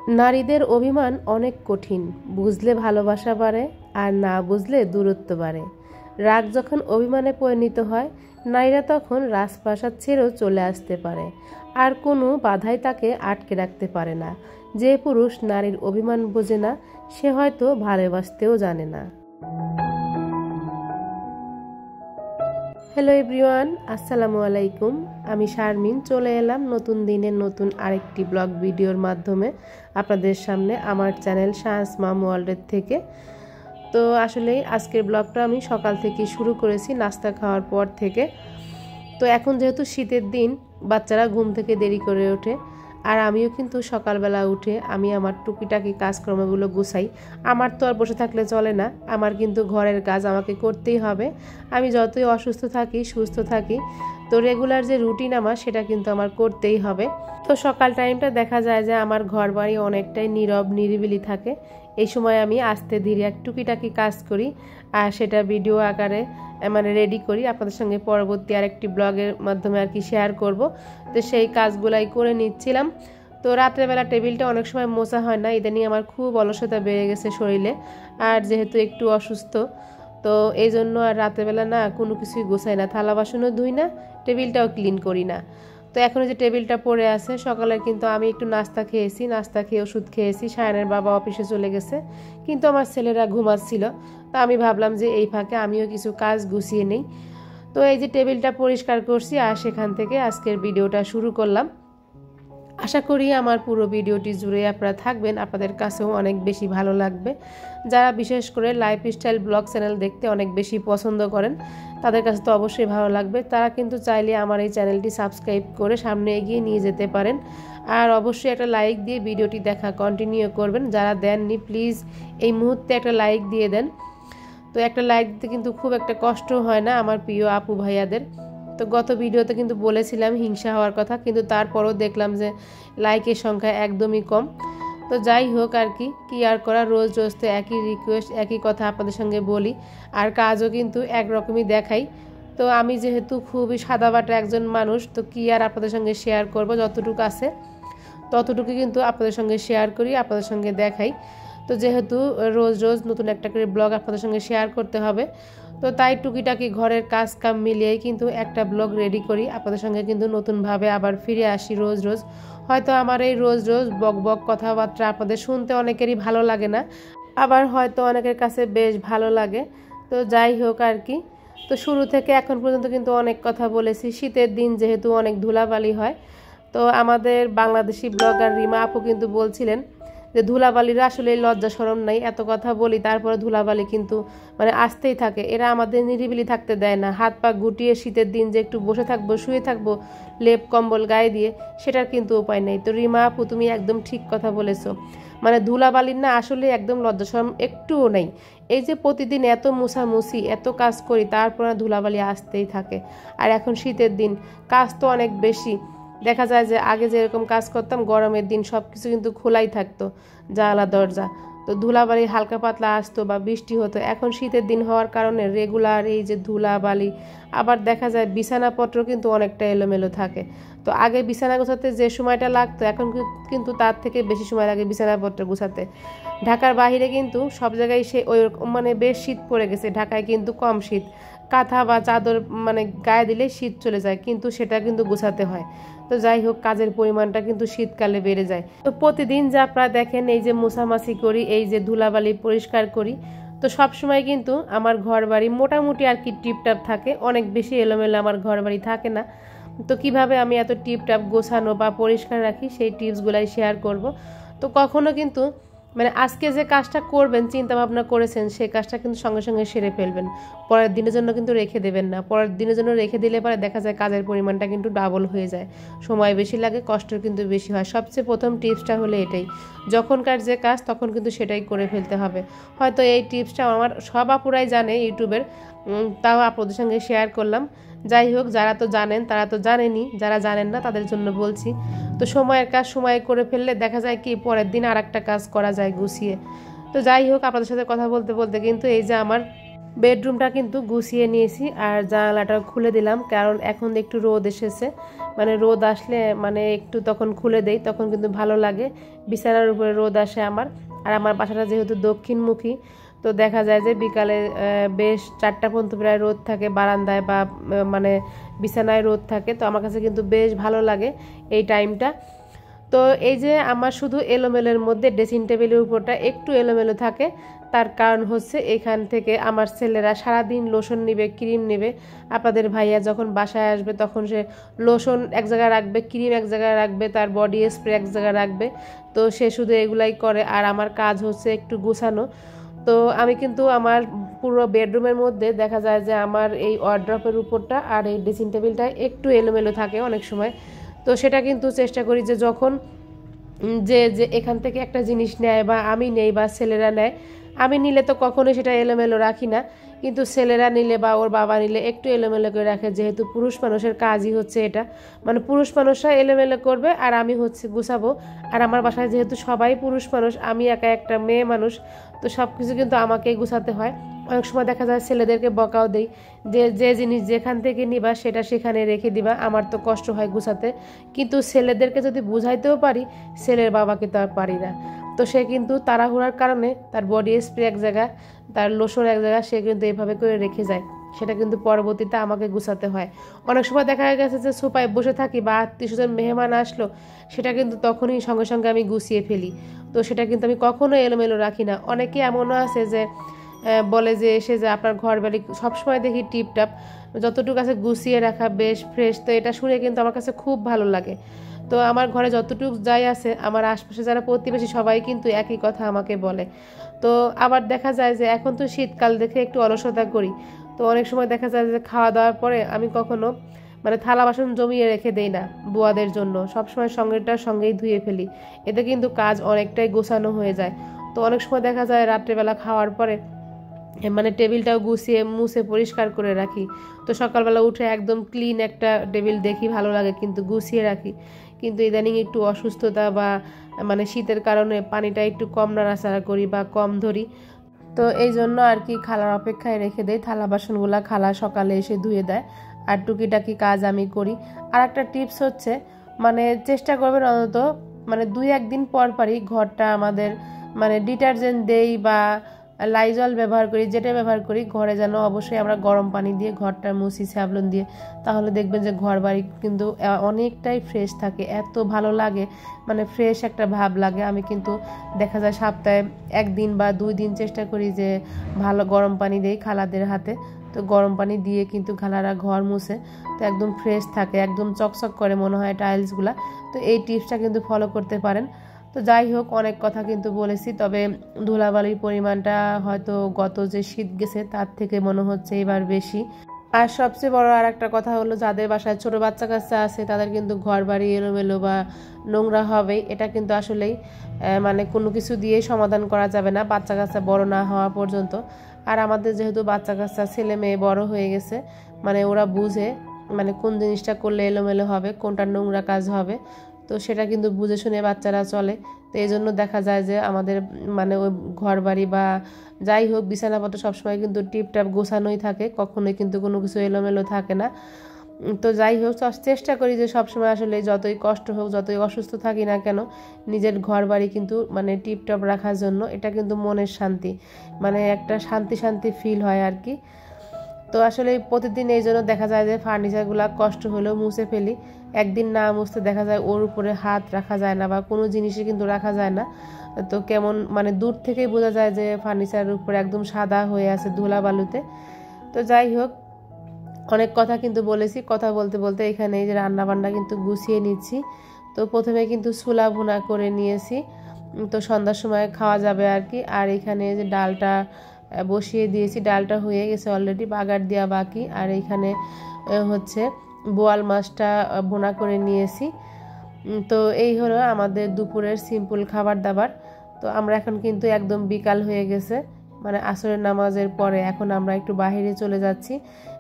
নারীদের অভিমান অনেক কঠিন, বুঝলে ভালোবাসা বাড়ে আর না বুঝলে দূরত্ব বাড়ে। রাগ যখন অভিমানে পরিণত হয়, নারীরা তখন রাজপ্রাসাদ ছেড়েও চলে আসতে পারে, আর কোনো বাধাই তাকে আটকে রাখতে পারে না। যে পুরুষ নারীর অভিমান বোঝে না, সে হয়তো ভালোবাসতেও জানে না। হ্যালো এভরিওয়ান, আসসালামু আলাইকুম। আমি শারমিন চলে এলাম নতুন দিনের নতুন আরেকটি ব্লগ ভিডিওর মাধ্যমে আপনাদের সামনে আমার চ্যানেল শাহস মাম ওয়ার্ল্ডের থেকে। তো আসলে আজকের ব্লগটা আমি সকাল থেকে শুরু করেছি, নাস্তা খাওয়ার পর থেকে। তো এখন যেহেতু শীতের দিন, বাচ্চারা ঘুম থেকে দেরি করে ওঠে, আর আমিও কিন্তু সকালবেলা উঠে আমি আমার টুকিটাকি কাজকর্মগুলো গুছাই। আমার তো আর বসে থাকলে চলে না, আমার কিন্তু ঘরের কাজ আমাকে করতেই হবে। আমি যতই অসুস্থ থাকি সুস্থ থাকি, তো রেগুলার যে রুটিন আমার সেটা কিন্তু আমার করতেই হবে। তো সকাল টাইমটা দেখা যায় যে আমার ঘর বাড়ি অনেকটাই নীরব নিরিবিলি থাকে। এই সময় আমি আস্তে ধীরে এক টুকিটাকি কাজ করি, আর সেটা ভিডিও আকারে রেডি করি আপনাদের সঙ্গে পরবর্তী আরেকটি ব্লগের মাধ্যমে আর কি শেয়ার করব। তো সেই কাজগুলাই করে নিচ্ছিলাম। তো রাত্রেবেলা টেবিলটা অনেক সময় মোছা হয় না, ইদানিং আমার খুব অলসতা বেড়ে গেছে শরীরে, আর যেহেতু একটু অসুস্থ, তো এই জন্য আর রাত্রেবেলা না কোনো কিছুই গোছাই না, থালা বাসনও ধুই না, টেবিলটাও ক্লিন করি না। তো এখন যে টেবিলটা পড়ে আছে, সকালে কিন্তু আমি একটু নাস্তা খেয়েছি, নাস্তা খেয়ে ওষুধ খেয়েছি। সায়নের বাবা অফিসে চলে গেছে, কিন্তু আমার ছেলেরা ঘুমাচ্ছিল। তো আমি ভাবলাম যে এই ফাঁকে আমিও কিছু কাজ গুছিয়ে নেই। তো এই যে টেবিলটা পরিষ্কার করছি, আর সেখান থেকে আজকের ভিডিওটা শুরু করলাম। আশা করি আমার পুরো ভিডিওটি জুড়ে আপনারা থাকবেন, আপনাদের কাছেও অনেক বেশি ভালো লাগবে। যারা বিশেষ করে লাইফস্টাইল ব্লগ চ্যানেল দেখতে অনেক বেশি পছন্দ করেন, তাদের কাছে তো অবশ্যই ভালো লাগবে। তারা কিন্তু চাইলে আমার এই চ্যানেলটি সাবস্ক্রাইব করে সামনে এগিয়ে নিয়ে যেতে পারেন, আর অবশ্যই একটা লাইক দিয়ে ভিডিওটি দেখা কন্টিনিউ করবেন। যারা দেননি প্লিজ এই মুহূর্তে একটা লাইক দিয়ে দেন। তো একটা লাইক দিতে কিন্তু খুব একটা কষ্ট হয় না আমার প্রিয় আপু ভাইয়াদের। তো গত ভিডিওতে কিন্তু বলেছিলাম হিংসা হওয়ার কথা, কিন্তু তারপরও দেখলাম যে লাইকের সংখ্যা একদমই কম। তো যাই হোক আর কি আর করা, রোজ রোজ তো একই রিকোয়েস্ট একই কথা আপনাদের সঙ্গে বলি, আর কাজও কিন্তু একরকমই দেখাই। তো আমি যেহেতু খুবই সাদাবাটা একজন মানুষ, তো কি আর আপনাদের সঙ্গে শেয়ার করব, যতটুকু আছে ততটুকু কিন্তু আপনাদের সঙ্গে শেয়ার করি, আপনাদের সঙ্গে দেখাই। তো যেহেতু রোজ রোজ নতুন একটা করে ব্লগ আপনাদের সঙ্গে শেয়ার করতে হবে, তো তাই টুকিটাকি ঘরের কাজ কাম মিলিয়েই কিন্তু একটা ব্লগ রেডি করি। আপনাদের সঙ্গে কিন্তু নতুনভাবে আবার ফিরে আসি রোজ রোজ। হয়তো আমার এই রোজ রোজ বক বক কথাবার্তা আপনাদের শুনতে অনেকেরই ভালো লাগে না, আবার হয়তো অনেকের কাছে বেশ ভালো লাগে। তো যাই হোক আর কি, তো শুরু থেকে এখন পর্যন্ত কিন্তু অনেক কথা বলেছি। শীতের দিন যেহেতু অনেক ধুলাবালি হয়, তো আমাদের বাংলাদেশি ব্লগার রিমা আপু কিন্তু বলছিলেন যে ধুলাবালিরা আসলে লজ্জা শরম নাই, এত কথা বলি তারপরে ধুলাবালি কিন্তু আসতেই থাকে। এরা আমাদের নিরিবিলি থাকতে দেয় না, হাত পা গুটিয়ে শীতের দিন যে একটু বসে থাকবো শুয়ে থাকবো লেপ কম্বল গায়ে দিয়ে, সেটার কিন্তু উপায় নেই। তো রিমা আপু তুমি একদম ঠিক কথা বলেছো, ধুলাবালির না আসলে একদম লজ্জা শরম একটুও নেই। এই যে প্রতিদিন এত মুছামুছি এত কাজ করি, তারপর ধুলাবালি আসতেই থাকে। আর এখন শীতের দিন কাজ তো অনেক বেশি, দেখা যায় যে আগে যেরকম কাজ করতাম গরমের দিন সব কিছু কিন্তু খোলাই থাকতো, জানালা দরজা, তো ধুলাবালি হালকা পাতলা আসতো বা বৃষ্টি হতো। এখন শীতের দিন হওয়ার কারণে রেগুলার এই যে ধুলাবালি, আবার দেখা যায় বিছানাপত্র কিন্তু অনেকটা এলোমেলো থাকে। তো আগে বিছানা গোছাতে যে সময়টা লাগতো, এখন কিন্তু তার থেকে বেশি সময় লাগে বিছানাপত্র গোছাতে। ঢাকার বাইরে কিন্তু সব জায়গায় সে ওই বেশ শীত পড়ে গেছে, ঢাকায় কিন্তু কম শীত, কাঁথা বা চাদর গায়ে দিলে শীত চলে যায়, কিন্তু সেটা কিন্তু গোছাতে হয়। তো যাই হোক, কাজের পরিমাণটা কিন্তু শীতকালে বেড়ে যায়। তো প্রতিদিন যা আপনারা দেখেন এই যে মোছামাছি করি, এই যে ধুলাবালি পরিষ্কার করি, তো সব সময় কিন্তু আমার ঘর বাড়ি মোটামুটি আর কি টিপটাপ থাকে, অনেক বেশি এলোমেলো আমার ঘর বাড়ি থাকে না। তো কিভাবে আমি এত টিপটাপ গোছানো বা পরিষ্কার রাখি সেই টিপসগুলাই শেয়ার করব। তো কখনো কিন্তু আজকে যে কাজটা করবেন চিন্তা ভাবনা করেছেন, সেই কাজটা কিন্তু সঙ্গে সঙ্গে সেরে ফেলবেন, পরের দিনের জন্য কিন্তু রেখে দেবেন না। পরের দিনের জন্য রেখে দিলে পরে দেখা যায় কাজের পরিমাণটা কিন্তু ডাবল হয়ে যায়, সময় বেশি লাগে, কষ্ট কিন্তু বেশি হয়। সবচেয়ে প্রথম টিপসটা হলো এটাই, যখনকার যে কাজ তখন কিন্তু সেটাই করে ফেলতে হবে। হয়তো এই টিপসটা আমার সব আপুরাই জানে ইউটিউবের, তাও আপনাদের সঙ্গে শেয়ার করলাম। যাই হোক, যারা তো জানেন তারা তো জানেনই, যারা জানেন না তাদের জন্য বলছি। তো সময়ের কাজ সময়ে করে ফেললে দেখা যায় কি পরের দিন আর একটা কাজ করা যায় গুছিয়ে। তো যাই হোক, আপনাদের সাথে কথা বলতে বলতে কিন্তু এই যে আমার বেডরুমটা কিন্তু গুছিয়ে নিয়েছি আর জানালাটা খুলে দিলাম, কারণ এখন একটু রোদ এসেছে, মানে রোদ আসলে মানে একটু তখন খুলে দেই, তখন কিন্তু ভালো লাগে। বিছানার উপরে রোদ আসে আমার, আর আমার বাসাটা যেহেতু দক্ষিণমুখী, তো দেখা যায় যে বিকালে বেশ 4টা পর্যন্ত প্রায় রোদ থাকে বারান্দায় বা মানে বিছানায় রোদ থাকে। তো আমার কাছে কিন্তু বেশ ভালো লাগে এই টাইমটা। তো এই যে আমার শুধু এলোমেলোর মধ্যে ড্রেসিং টেবিলের উপরটা একটু এলোমেলো থাকে, তার কারণ হচ্ছে এখান থেকে আমার ছেলেরা সারাদিন লোশন নেবে, ক্রিম নেবে। আপনাদের ভাইয়া যখন বাসায় আসবে তখন সে লোশন এক জায়গায় রাখবে, ক্রিম এক জায়গায় রাখবে, তার বডি স্প্রে এক জায়গায় রাখবে। তো সে শুধু এগুলাই করে, আর আমার কাজ হচ্ছে একটু গোছানো। তো আমি কিন্তু আমার পুরো বেডরুমের মধ্যে দেখা যায় যে আমার এই ওয়ার্ড্রপের উপরটা আর এই ড্রেসিং টেবিলটা একটু এলোমেলো থাকে অনেক সময়। তো সেটা কিন্তু চেষ্টা করি যে যখন যে যে এখান থেকে একটা জিনিস নেয় বা আমি নেই বা ছেলেরা নেয়, আমি নিলে তো কখনোই সেটা এলোমেলো রাখি না, কিন্তু ছেলেরা নিলে বা ওর বাবা নিলে একটু এলোমেলো করে রাখে, যেহেতু পুরুষ মানুষের কাজই হচ্ছে এটা, মানে পুরুষ মানুষরা এলোমেলো করবে আর আমি হচ্ছে গুছাবো। আর আমার বাসায় যেহেতু সবাই পুরুষ মানুষ, আমি একা একটা মেয়ে মানুষ, তো সব কিছু কিন্তু আমাকেই গুছাতে হয়। অনেক সময় দেখা যায় ছেলেদেরকে বকাও দেই যে যে জিনিস যেখান থেকে নিবা সেটা সেখানে রেখে দিবা, আমার তো কষ্ট হয় গুছাতে। কিন্তু ছেলেদেরকে যদি বুঝাইতেও পারি, ছেলের বাবাকে তো আর পারি না। তো সে কিন্তু তাড়াহুড়ার কারণে তার বডি স্প্রে এক জায়গায়, তার লোশন এক জায়গায়, সে কিন্তু এভাবে করে রেখে যায়, সেটা কিন্তু পরবর্তীতে আমাকে গুছাতে হয়। অনেক সময় দেখা গেছে যে সোফায় বসে থাকি বা আত্মীয়স্বজন মেহমান আসলো, সেটা কিন্তু তখনই সঙ্গে সঙ্গে আমি গুছিয়ে ফেলি। তো সেটা কিন্তু আমি কখনো এলোমেলো রাখি না। অনেকে এমনও আছে যে বলে যে এসে যে আপনার ঘর বাড়ি সবসময় দেখি টিপটাপ, যতটুকু আছে গুছিয়ে রাখা, বেশ ফ্রেশ। তো এটা শুনে কিন্তু আমার কাছে খুব ভালো লাগে। তো আমার ঘরে যতটুকু যাই আছে, আমার আশপাশে যারা প্রতিবেশী সবাই কিন্তু একই কথা আমাকে বলে। তো আবার দেখা যায় যে এখন তো শীতকাল দেখে একটু অলসতা করি, তো অনেক সময় দেখা যায় যে খাওয়া দাওয়ার পরে আমি কখনো মানে থালা বাসন জমিয়ে রেখে দেই না বুয়াদের জন্য, সবসময় সঙ্গেটার সঙ্গেই ধুয়ে ফেলি, এতে কিন্তু কাজ অনেকটাই গোছানো হয়ে যায়। তো অনেক সময় দেখা যায় রাত্রেবেলা খাওয়ার পরে মানে টেবিলটাও গুছিয়ে মুছে পরিষ্কার করে রাখি। তো সকালবেলা উঠে একদম ক্লিন একটা টেবিল দেখি, ভালো লাগে, কিন্তু গুছিয়ে রাখি। কিন্তু ইদানিং একটু অসুস্থতা বা মানে শীতের কারণে পানিটা একটু কম নাড়াচাড়া করি বা কম ধরি, তো এই জন্য আর কি খালার অপেক্ষায় রেখে দেয়। থালা বাসনগুলা খালা সকালে এসে ধুয়ে দেয়, আর টুকিটাকি কাজ আমি করি। আর একটা টিপস হচ্ছে, মানে চেষ্টা করবেন অন্তত মানে 2-1 দিন পর পরই ঘরটা আমাদের মানে ডিটারজেন্ট দেই বা লাইজল ব্যবহার করি, যেটা ব্যবহার করি ঘরে যেন অবশ্যই আমরা গরম পানি দিয়ে ঘরটা মুছি স্যাভলন দিয়ে, তাহলে দেখবেন যে ঘর বাড়ি কিন্তু অনেকটাই ফ্রেশ থাকে, এত ভালো লাগে, মানে ফ্রেশ একটা ভাব লাগে। আমি কিন্তু দেখা যায় সপ্তাহে 1 দিন বা 2 দিন চেষ্টা করি যে ভালো গরম পানি দেই খালাদের হাতে। তো গরম পানি দিয়ে কিন্তু খালারা ঘর মুছে, তো একদম ফ্রেশ থাকে, একদম চকচক করে মনে হয় টাইলসগুলা। তো এই টিপসটা কিন্তু ফলো করতে পারেন। তো যাই হোক, অনেক কথা কিন্তু বলেছি, তবে ধুলাবালির পরিমাণটা হয়তো গত যে শীত গেছে তার থেকে মনে হচ্ছে এবার বেশি। আর সবচেয়ে বড় আর একটা কথা হলো, যাদের বাসায় ছোট বাচ্চা কাচ্চা আছে তাদের কিন্তু ঘর বাড়ি এলোমেলো বা নোংরা হবেই, এটা কিন্তু আসলেই মানে কোনো কিছু দিয়ে সমাধান করা যাবে না বাচ্চা কাচ্চা বড় না হওয়া পর্যন্ত। আর আমাদের যেহেতু বাচ্চা কাচ্চা ছেলে মেয়ে বড় হয়ে গেছে, মানে ওরা বুঝে মানে কোন জিনিসটা করলে এলোমেলো হবে, কোনটা নোংরা কাজ হবে, তো সেটা কিন্তু বুঝে শুনে বাচ্চারা চলে। তো এই জন্য দেখা যায় যে আমাদের মানে ওই ঘর বাড়ি বা যাই হোক বিছানাপত্র সবসময় কিন্তু টিপটাপ গোছানোই থাকে, কখনোই কিন্তু কোনো কিছু এলোমেলো থাকে না। তো যাই হোক, চেষ্টা করি যে সবসময় আসলে যতই কষ্ট হোক, যতই অসুস্থ থাকি না কেন, নিজের ঘর বাড়ি কিন্তু মানে টিপটপ রাখার জন্য, এটা কিন্তু মনের শান্তি, মানে একটা শান্তি শান্তি ফিল হয় আর কি। তো আসলে প্রতিদিন এই জন্য দেখা যায় যে ফার্নিচারগুলো কষ্ট হলেও মুছে ফেলি, একদিন না মুছতে দেখা যায় ওর উপরে হাত রাখা যায় না বা কোনো জিনিসই কিন্তু রাখা যায় না। তো কেমন মানে দূর থেকেই বোঝা যায় যে ফার্নিচারের উপরে একদম সাদা হয়ে আছে ধুলা বালুতে। তো যাই হোক, অনেক কথা কিন্তু বলেছি, কথা বলতে বলতে এখানে এই যে রান্না বান্না কিন্তু গুছিয়ে নিচ্ছি। তো প্রথমে কিন্তু ছোলা ভুনা করে নিয়েছি, তো সন্ধ্যার সময় খাওয়া যাবে আর কি। আর এখানে যে ডালটা বসিয়ে দিয়েছি, ডালটা হয়ে গেছে অলরেডি, বাগার দেওয়া বাকি। আর এখানে হচ্ছে বোয়াল মাছটা ভুনা করে নিয়েছি। তো এই হলো আমাদের দুপুরের সিম্পল খাবার দাবার। তো আমরা এখন কিন্তু একদম বিকাল হয়ে গেছে, মানে আসরের নামাজের পরে এখন আমরা একটু বাইরে চলে যাচ্ছি,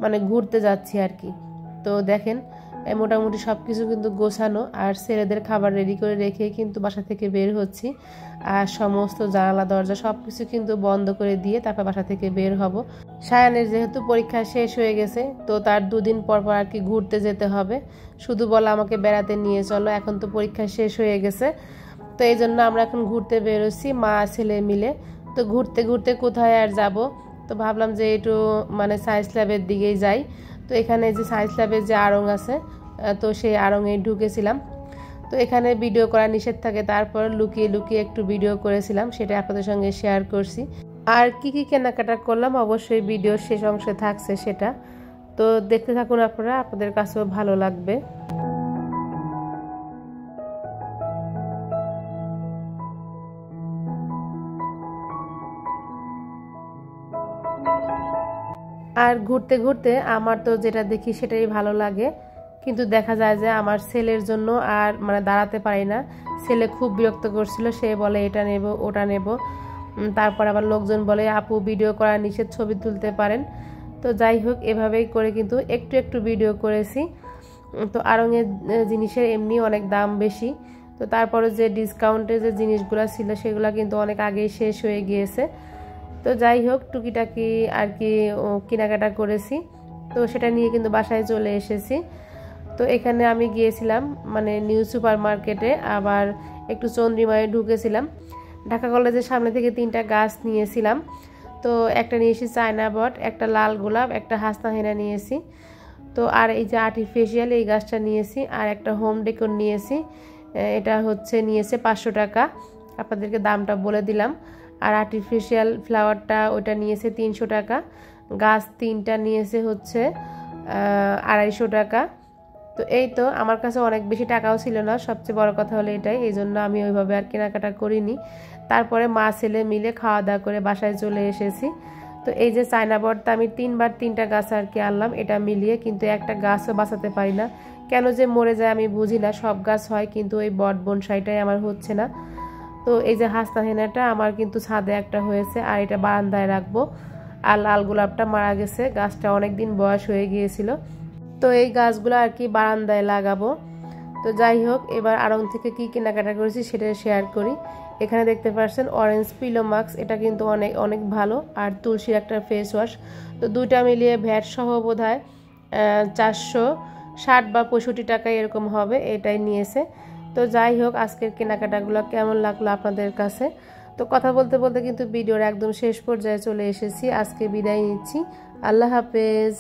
মানে ঘুরতে যাচ্ছি আর কি। তো দেখেন মোটামুটি সব কিছু কিন্তু গোছানো, আর ছেলেদের খাবার রেডি করে রেখে কিন্তু বাসা থেকে বের হচ্ছি। আর সমস্ত জানালা দরজা সব কিছু কিন্তু বন্ধ করে দিয়ে তারপর বাসা থেকে বের হব। সায়ানের যেহেতু পরীক্ষা শেষ হয়ে গেছে, তো তার 2 দিন পর পর আর কি ঘুরতে যেতে হবে। শুধু বলা আমাকে বেড়াতে নিয়ে চলো, এখন তো পরীক্ষা শেষ হয়ে গেছে। তো এই জন্য আমরা এখন ঘুরতে বেরোচ্ছি মা ছেলে মিলে। তো ঘুরতে ঘুরতে কোথায় আর যাব, তো ভাবলাম যে একটু মানে সায়েন্স ল্যাবের দিকেই যাই। তো এখানে যে সায়েন্স ল্যাবের যে আড়ং আছে, তো সেই আড়ংয়ে ঢুকেছিলাম। তো এখানে ভিডিও করা নিষেধ থাকে, তারপর লুকিয়ে লুকিয়ে একটু ভিডিও করেছিলাম, সেটা আপনাদের সঙ্গে শেয়ার করছি। আর কি কি কেনাকাটা করলাম অবশ্যই ভিডিওর শেষ অংশে থাকছে সেটা, তো দেখতে থাকুন আপনারা, আপনাদের কাছেও ভালো লাগবে। আর ঘুরতে ঘুরতে আমার তো যেটা দেখি সেটাই ভালো লাগে, কিন্তু দেখা যায় যে আমার ছেলের জন্য আর মানে দাঁড়াতে পারি না। ছেলে খুব বিরক্ত করছিল, সে বলে এটা নেব ওটা নেব। তারপর আবার লোকজন বলে আপু ভিডিও করা নিষেধ, ছবি তুলতে পারেন। তো যাই হোক, এভাবেই করে কিন্তু একটু একটু ভিডিও করেছি। তো আড়ংয়ের জিনিসের এমনি অনেক দাম বেশি, তো তারপরে যে ডিসকাউন্টে যে জিনিসগুলো ছিল সেগুলো কিন্তু অনেক আগেই শেষ হয়ে গিয়েছে। তো যাই হোক, টুকিটাকি আর কি কেনাকাটা করেছি, তো সেটা নিয়ে কিন্তু বাসায় চলে এসেছি। তো এখানে আমি গিয়েছিলাম মানে নিউ সুপার মার্কেটে, আবার একটু চন্দ্রিমায় ঢুকেছিলাম। ঢাকা কলেজের সামনে থেকে 3টা গাছ নিয়েছিলাম। তো একটা নিয়েছি চায়না বট, একটা লাল গোলাপ, একটা হাসনা হেনা নিয়েছি। তো আর এই যে আর্টিফিশিয়াল এই গাছটা নিয়েছি, আর একটা হোম ডেকোর নিয়েছি। এটা হচ্ছে নিয়েছে 500 টাকা, আপনাদেরকে দামটা বলে দিলাম। আর আর্টিফিশিয়াল ফ্লাওয়ারটা ওইটা নিয়েছে 300 টাকা। গাছ 3টা নিয়েছে হচ্ছে 250 টাকা। তো এই তো, আমার কাছে অনেক বেশি টাকাও ছিল না, সবচেয়ে বড় কথা হলো এটাই, এই জন্য আমি ওইভাবে আর কেনাকাটা করিনি। তারপরে মা ছেলে মিলে খাওয়া দাওয়া করে বাসায় চলে এসেছি। তো এই যে চায়না বটটা আমি 3বার 3টা গাছ আর কি আনলাম, এটা মিলিয়ে, কিন্তু একটা গাছও বাঁচাতে পারি না, কেন যে মরে যায় আমি বুঝি না। সব গাছ হয় কিন্তু ওই বট বনসাইটাই আমার হচ্ছে না। তো এই যে হাসনা হেনাটা আমার কিন্তু ছাদে একটা হয়েছে, আর এটা বারান্দায় রাখবো। আর লাল গোলাপটা মারা গেছে, গাছটা অনেক দিন বয়স হয়ে গিয়েছিল, তো এই গাছগুলো আর কি বারান্দায় লাগাবো। তো যাই হোক, এবার আড়ং থেকে কি কেনাকাটা করেছি সেটা শেয়ার করি। এখানে দেখতে পাচ্ছেন অরেঞ্জ পিলো মাস্ক, এটা কিন্তু অনেক অনেক ভালো, আর তুলসীর একটা ফেস ওয়াশ। তো দুইটা মিলিয়ে ভ্যাট সহ বোধহয় 460 বা 65 টাকা এরকম হবে, এটাই নিয়েছে। তো যাই হোক, আজকের কেনাকাটাগুলো কেমন লাগলো আপনাদের কাছে। তো কথা বলতে বলতে কিন্তু ভিডিওর একদম শেষ পর্যায়ে চলে এসেছি, আজকে বিদায় নিচ্ছি। আল্লাহ হাফেজ।